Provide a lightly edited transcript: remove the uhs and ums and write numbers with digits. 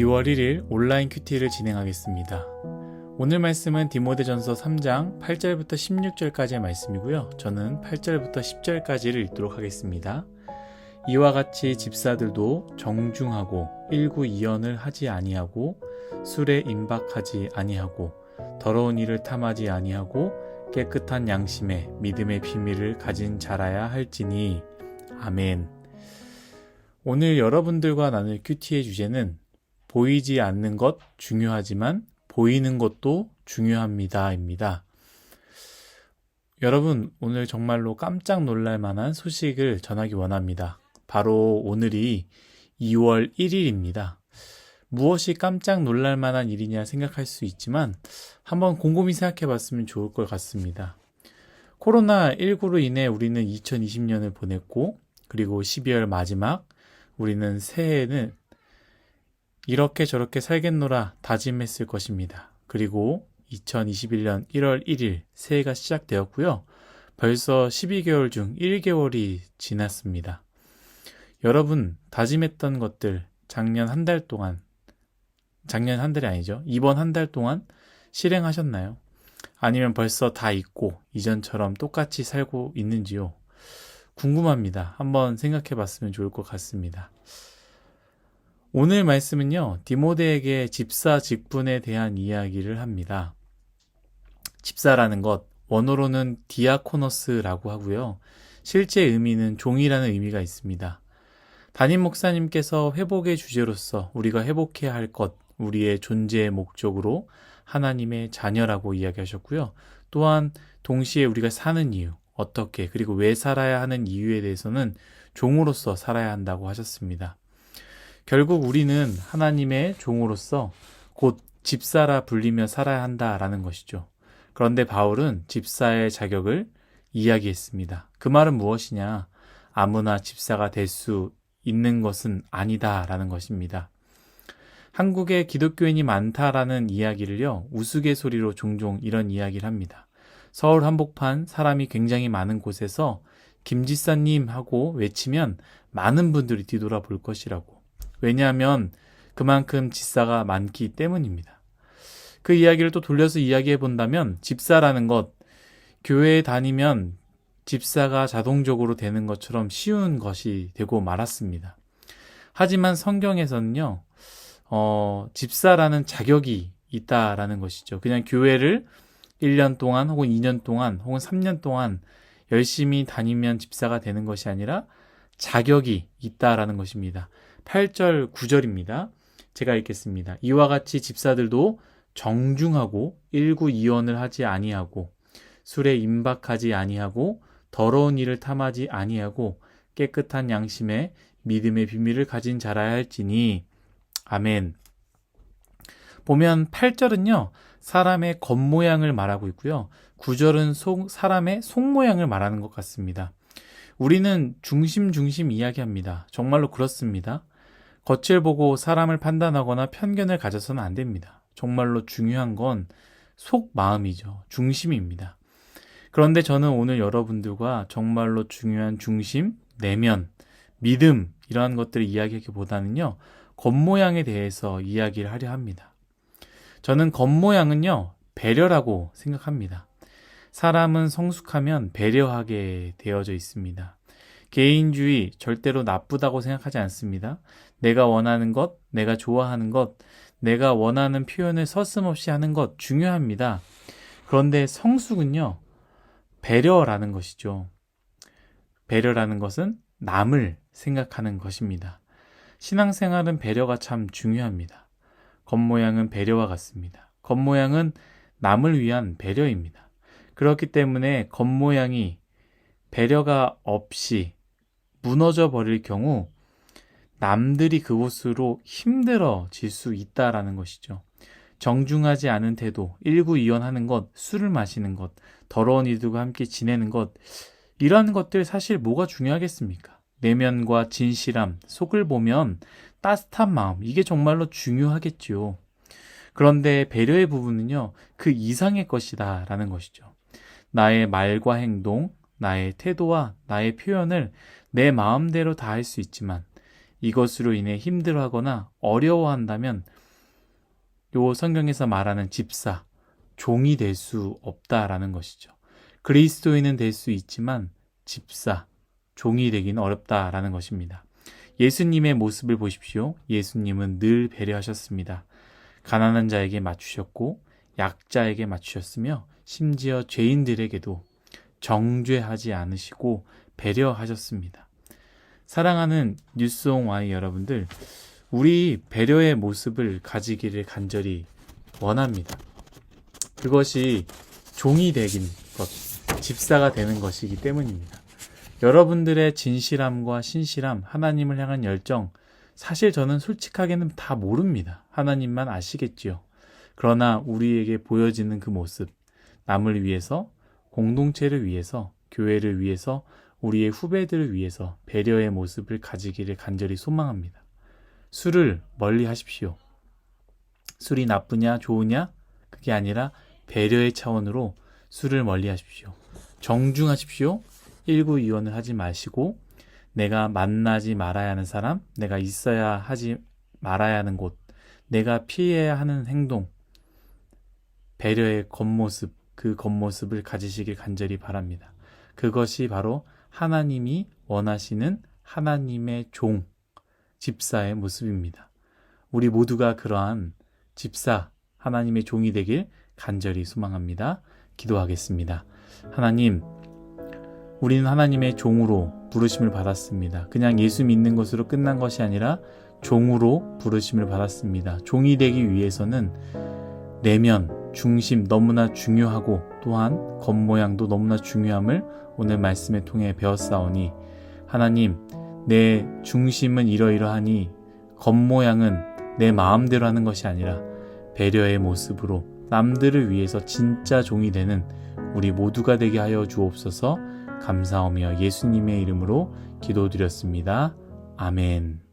2월 1일 온라인 큐티를 진행하겠습니다. 오늘 말씀은 디모데전서 3장 8절부터 16절까지의 말씀이고요. 저는 8절부터 10절까지를 읽도록 하겠습니다. 이와 같이 집사들도 정중하고 일구이연을 하지 아니하고 술에 임박하지 아니하고 더러운 일을 탐하지 아니하고 깨끗한 양심에 믿음의 비밀을 가진 자라야 할지니. 아멘. 오늘 여러분들과 나눌 큐티의 주제는 보이지 않는 것 중요하지만 보이는 것도 중요합니다 입니다. 여러분, 오늘 정말로 깜짝 놀랄 만한 소식을 전하기 원합니다. 바로 오늘이 2월 1일입니다. 무엇이 깜짝 놀랄 만한 일이냐 생각할 수 있지만 한번 곰곰이 생각해 봤으면 좋을 것 같습니다. 코로나19로 인해 우리는 2020년을 보냈고, 그리고 12월 마지막 우리는 새해는 이렇게 저렇게 살겠노라 다짐했을 것입니다. 그리고 2021년 1월 1일 새해가 시작되었고요. 벌써 12개월 중 1개월이 지났습니다. 여러분, 다짐했던 것들 작년 한 달 동안, 작년 한 달이 아니죠. 이번 한 달 동안 실행하셨나요? 아니면 벌써 다 잊고 이전처럼 똑같이 살고 있는지요? 궁금합니다. 한번 생각해 봤으면 좋을 것 같습니다. 오늘 말씀은요, 디모데에게 집사 직분에 대한 이야기를 합니다. 집사라는 것, 원어로는 디아코노스라고 하고요. 실제 의미는 종이라는 의미가 있습니다. 담임 목사님께서 회복의 주제로서 우리가 회복해야 할 것, 우리의 존재의 목적으로 하나님의 자녀라고 이야기하셨고요. 또한 동시에 우리가 사는 이유, 어떻게, 그리고 왜 살아야 하는 이유에 대해서는 종으로서 살아야 한다고 하셨습니다. 결국 우리는 하나님의 종으로서 곧 집사라 불리며 살아야 한다라는 것이죠. 그런데 바울은 집사의 자격을 이야기했습니다. 그 말은 무엇이냐? 아무나 집사가 될 수 있는 것은 아니다라는 것입니다. 한국에 기독교인이 많다라는 이야기를요, 우스갯소리로 종종 이런 이야기를 합니다. 서울 한복판 사람이 굉장히 많은 곳에서 김집사님 하고 외치면 많은 분들이 뒤돌아볼 것이라고. 왜냐하면 그만큼 집사가 많기 때문입니다. 그 이야기를 또 돌려서 이야기해 본다면 집사라는 것, 교회에 다니면 집사가 자동적으로 되는 것처럼 쉬운 것이 되고 말았습니다. 하지만 성경에서는요, 집사라는 자격이 있다라는 것이죠. 그냥 교회를 1년 동안 혹은 2년 동안 혹은 3년 동안 열심히 다니면 집사가 되는 것이 아니라 자격이 있다라는 것입니다. 8절, 9절입니다. 제가 읽겠습니다. 이와 같이 집사들도 정중하고 일구이연을 하지 아니하고 술에 임박하지 아니하고 더러운 일을 탐하지 아니하고 깨끗한 양심에 믿음의 비밀을 가진 자라야 할지니. 아멘. 보면 8절은요, 사람의 겉모양을 말하고 있고요. 9절은 사람의 속모양을 말하는 것 같습니다. 우리는 중심 이야기합니다. 정말로 그렇습니다. 겉을 보고 사람을 판단하거나 편견을 가져서는 안 됩니다. 정말로 중요한 건 속마음이죠. 중심입니다. 그런데 저는 오늘 여러분들과 정말로 중요한 중심, 내면, 믿음 이러한 것들을 이야기하기보다는요, 겉모양에 대해서 이야기를 하려 합니다. 저는 겉모양은요, 배려라고 생각합니다. 사람은 성숙하면 배려하게 되어져 있습니다. 개인주의 절대로 나쁘다고 생각하지 않습니다. 내가 원하는 것, 내가 좋아하는 것, 내가 원하는 표현을 서슴없이 하는 것 중요합니다. 그런데 성숙은요, 배려라는 것이죠. 배려라는 것은 남을 생각하는 것입니다. 신앙생활은 배려가 참 중요합니다. 겉모양은 배려와 같습니다. 겉모양은 남을 위한 배려입니다. 그렇기 때문에 겉모양이 배려가 없이 무너져 버릴 경우 남들이 그곳으로 힘들어질 수 있다라는 것이죠. 정중하지 않은 태도, 일구이연하는 것, 술을 마시는 것, 더러운 이들과 함께 지내는 것, 이러한 것들 사실 뭐가 중요하겠습니까? 내면과 진실함, 속을 보면 따뜻한 마음, 이게 정말로 중요하겠죠. 그런데 배려의 부분은요, 그 이상의 것이다 라는 것이죠. 나의 말과 행동, 나의 태도와 나의 표현을 내 마음대로 다 할 수 있지만 이것으로 인해 힘들어하거나 어려워한다면 요 성경에서 말하는 집사, 종이 될 수 없다라는 것이죠. 그리스도인은 될 수 있지만 집사, 종이 되기는 어렵다라는 것입니다. 예수님의 모습을 보십시오. 예수님은 늘 배려하셨습니다. 가난한 자에게 맞추셨고 약자에게 맞추셨으며 심지어 죄인들에게도 정죄하지 않으시고 배려하셨습니다. 사랑하는 뉴스온 Y 여러분들, 우리 배려의 모습을 가지기를 간절히 원합니다. 그것이 종이 되긴 것, 집사가 되는 것이기 때문입니다. 여러분들의 진실함과 신실함, 하나님을 향한 열정, 사실 저는 솔직하게는 다 모릅니다. 하나님만 아시겠지요. 그러나 우리에게 보여지는 그 모습, 남을 위해서, 공동체를 위해서, 교회를 위해서, 우리의 후배들을 위해서 배려의 모습을 가지기를 간절히 소망합니다. 술을 멀리 하십시오. 술이 나쁘냐 좋으냐 그게 아니라 배려의 차원으로 술을 멀리 하십시오. 정중하십시오. 일구이원을 하지 마시고 내가 만나지 말아야 하는 사람, 내가 있어야 하지 말아야 하는 곳, 내가 피해야 하는 행동, 배려의 겉모습, 그 겉모습을 가지시길 간절히 바랍니다. 그것이 바로 하나님이 원하시는 하나님의 종, 집사의 모습입니다. 우리 모두가 그러한 집사, 하나님의 종이 되길 간절히 소망합니다. 기도하겠습니다. 하나님, 우리는 하나님의 종으로 부르심을 받았습니다. 그냥 예수 믿는 것으로 끝난 것이 아니라 종으로 부르심을 받았습니다. 종이 되기 위해서는 내면, 중심 너무나 중요하고 또한 겉모양도 너무나 중요함을 오늘 말씀을 통해 배웠사오니 하나님, 내 중심은 이러이러하니 겉모양은 내 마음대로 하는 것이 아니라 배려의 모습으로 남들을 위해서 진짜 종이 되는 우리 모두가 되게 하여 주옵소서. 감사하며 예수님의 이름으로 기도드렸습니다. 아멘.